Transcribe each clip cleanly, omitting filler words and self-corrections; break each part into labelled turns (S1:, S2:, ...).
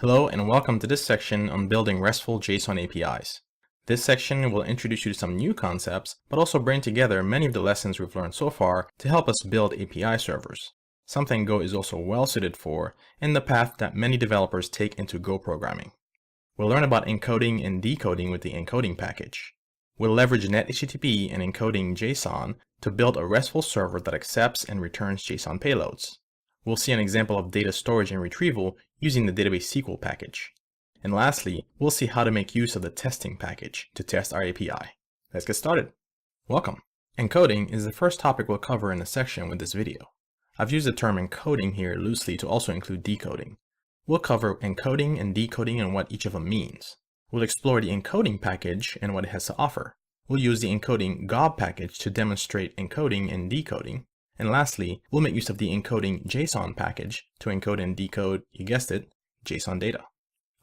S1: Hello and welcome to this section on building RESTful JSON APIs. This section will introduce you to some new concepts, but also bring together many of the lessons we've learned so far to help us build API servers, something Go is also well suited for and the path that many developers take into Go programming. We'll learn about encoding and decoding with the encoding package. We'll leverage NetHTTP and encoding JSON to build a RESTful server that accepts and returns JSON payloads. We'll see an example of data storage and retrieval using the database SQL package. And lastly, we'll see how to make use of the testing package to test our API. Let's get started. Welcome. Encoding is the first topic we'll cover in the section with this video. I've used the term encoding here loosely to also include decoding. We'll cover encoding and decoding and what each of them means. We'll explore the encoding package and what it has to offer. We'll use the encoding gob package to demonstrate encoding and decoding. And lastly, we'll make use of the encoding JSON package to encode and decode, you guessed it, JSON data.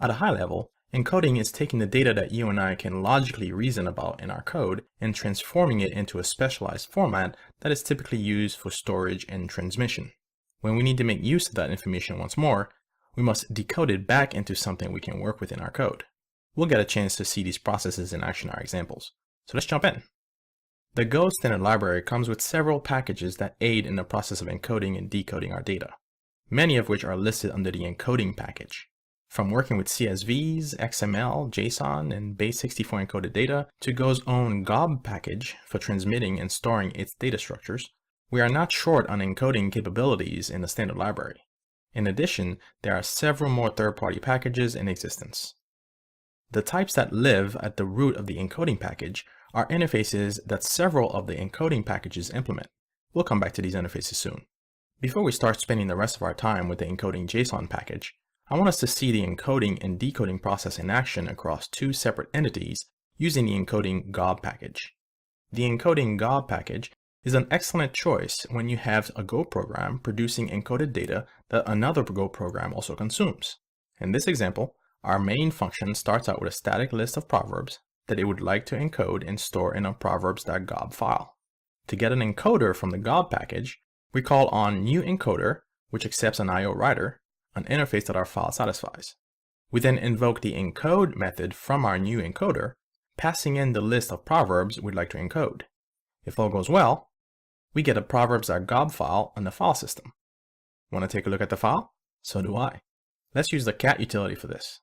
S1: At a high level, encoding is taking the data that you and I can logically reason about in our code and transforming it into a specialized format that is typically used for storage and transmission. When we need to make use of that information once more, we must decode it back into something we can work with in our code. We'll get a chance to see these processes in action in our examples. So let's jump in. The Go standard library comes with several packages that aid in the process of encoding and decoding our data, many of which are listed under the encoding package. From working with CSVs, XML, JSON, and base64 encoded data to Go's own gob package for transmitting and storing its data structures, we are not short on encoding capabilities in the standard library. In addition, there are several more third-party packages in existence. The types that live at the root of the encoding package are interfaces that several of the encoding packages implement. We'll come back to these interfaces soon. Before we start spending the rest of our time with the encoding JSON package, I want us to see the encoding and decoding process in action across two separate entities using the encoding gob package. The encoding gob package is an excellent choice when you have a Go program producing encoded data that another Go program also consumes. In this example, our main function starts out with a static list of proverbs that it would like to encode and store in a proverbs.gob file. To get an encoder from the gob package, we call on new encoder, which accepts an IO writer, an interface that our file satisfies. We then invoke the encode method from our new encoder, passing in the list of proverbs we'd like to encode. If all goes well, we get a proverbs.gob file on the file system. Want to take a look at the file? So do I. Let's use the cat utility for this.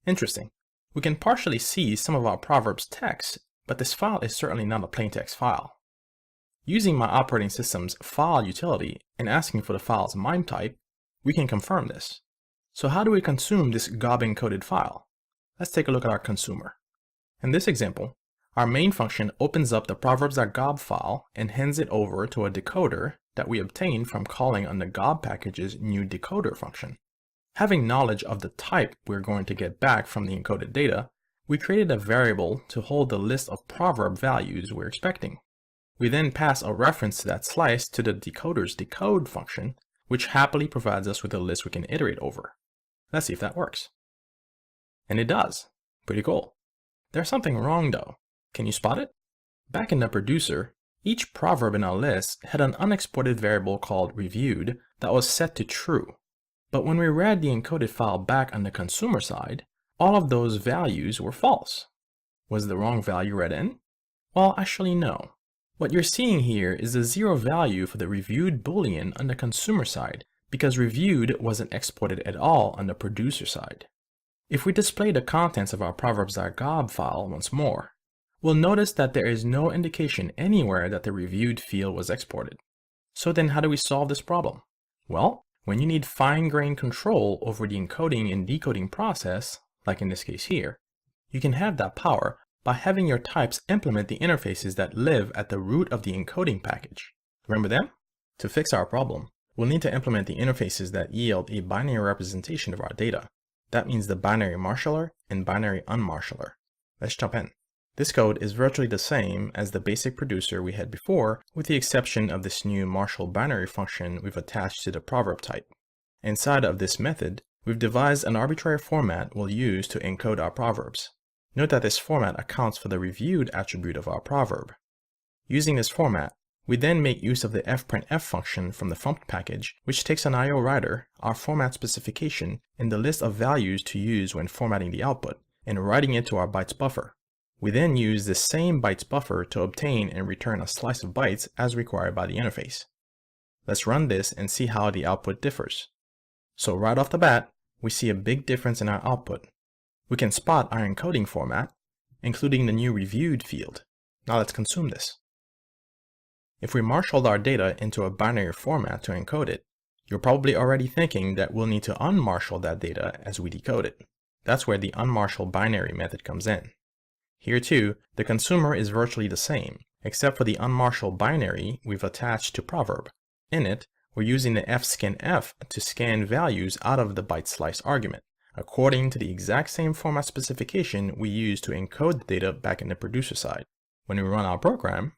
S1: Interesting. We can partially see some of our Proverbs text, but this file is certainly not a plain text file. Using my operating system's file utility and asking for the file's MIME type, we can confirm this. So how do we consume this gob encoded file? Let's take a look at our consumer. In this example, our main function opens up the proverbs.gob file and hands it over to a decoder that we obtained from calling on the gob package's new decoder function. Having knowledge of the type we're going to get back from the encoded data, we created a variable to hold the list of proverb values we're expecting. We then pass a reference to that slice to the decoder's decode function, which happily provides us with a list we can iterate over. Let's see if that works. And it does. Pretty cool. There's something wrong though. Can you spot it? Back in the producer, each proverb in our list had an unexported variable called reviewed that was set to true. But when we read the encoded file back on the consumer side, all of those values were false. Was the wrong value read in? Well, actually no. What you're seeing here is the zero value for the reviewed boolean on the consumer side because reviewed wasn't exported at all on the producer side. If we display the contents of our proverbs.gob file once more, we'll notice that there is no indication anywhere that the reviewed field was exported. So then how do we solve this problem? Well, when you need fine-grained control over the encoding and decoding process, like in this case here, you can have that power by having your types implement the interfaces that live at the root of the encoding package. Remember them? To fix our problem, we'll need to implement the interfaces that yield a binary representation of our data. That means the binary marshaller and binary unmarshaller. Let's jump in. This code is virtually the same as the basic producer we had before, with the exception of this new marshal binary function we've attached to the proverb type. Inside of this method, we've devised an arbitrary format we'll use to encode our proverbs. Note that this format accounts for the reviewed attribute of our proverb. Using this format, We then make use of the fprintf function from the funct package, which takes an IO writer, our format specification, and the list of values to use when formatting the output, and writing it to our bytes buffer. We then use this same bytes buffer to obtain and return a slice of bytes as required by the interface. Let's run this and see how the output differs. So right off the bat, we see a big difference in our output. We can spot our encoding format, including the new reviewed field. Now let's consume this. If we marshaled our data into a binary format to encode it, you're probably already thinking that we'll need to unmarshal that data as we decode it. That's where the unmarshal binary method comes in. Here too, the consumer is virtually the same, except for the unmarshal binary we've attached to proverb. In it, we're using the fscanf to scan values out of the byte slice argument, according to the exact same format specification we used to encode the data back in the producer side. When we run our program,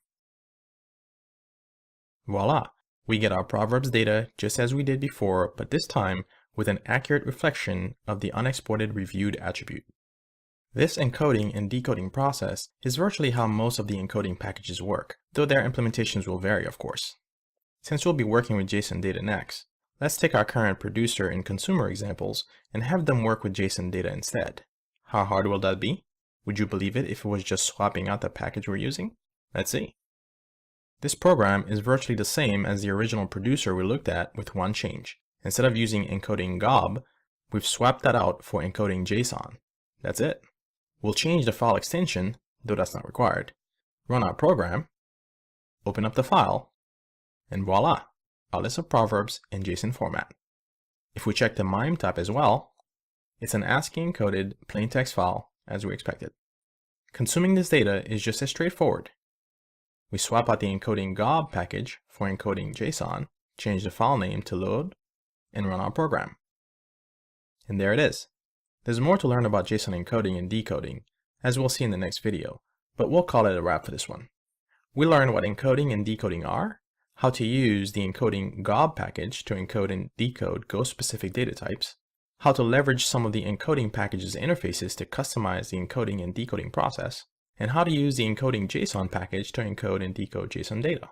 S1: voila, we get our proverbs data just as we did before, but this time with an accurate reflection of the unexported reviewed attribute. This encoding and decoding process is virtually how most of the encoding packages work, though their implementations will vary, of course. Since we'll be working with JSON data next, let's take our current producer and consumer examples and have them work with JSON data instead. How hard will that be? Would you believe it if it was just swapping out the package we're using? Let's see. This program is virtually the same as the original producer we looked at with one change. Instead of using encoding gob, we've swapped that out for encoding JSON. That's it. We'll change the file extension, though that's not required. Run our program, open up the file, and voila, a list of proverbs in JSON format. If we check the MIME type as well, it's an ASCII encoded plain text file as we expected. Consuming this data is just as straightforward. We swap out the encoding gob package for encoding JSON, change the file name to load, and run our program. And there it is. There's more to learn about JSON encoding and decoding, as we'll see in the next video, but we'll call it a wrap for this one. We learned what encoding and decoding are, how to use the encoding gob package to encode and decode Go-specific data types, how to leverage some of the encoding package's interfaces to customize the encoding and decoding process, and how to use the encoding JSON package to encode and decode JSON data.